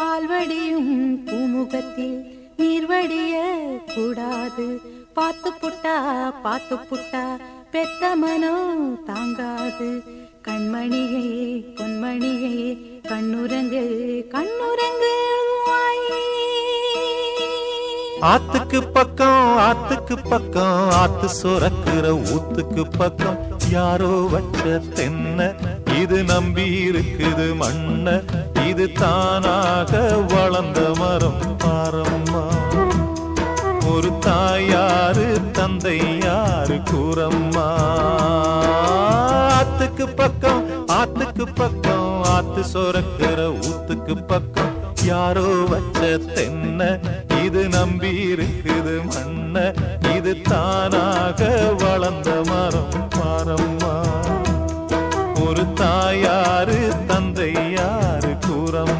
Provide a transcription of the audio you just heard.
பால்வடியும் பூமுகத்தில் நீர்வடிய கூடாது. பாத்து புட்டா பெத்த மனோ தாங்காது. கண்மணியே பொன்மணியே கண்ணுரங்கு கண்ணுரங்கு ஆத்துக்கு பக்கம் ஆத்து சுரக்கிற ஊத்துக்கு பக்கம் யாரோ வச்ச தென்ன இது நம்பி இருக்குது மண்ண. இது தானாக வளர்ந்த மரம் பாரம்மா. ஒரு தாயாரு தந்தை யாரு கூறம்மா. ஆத்துக்கு பக்கம் ஆத்து சுரக்கிற ஊத்துக்கு பக்கம் யாரோ வச்ச தென்ன இது நம்பி இருக்குது மண்ண. இது தானாக வளர்ந்த மரம் பாரம்மா. ஒரு தாயாரு தந்தை யாரு கூறம்.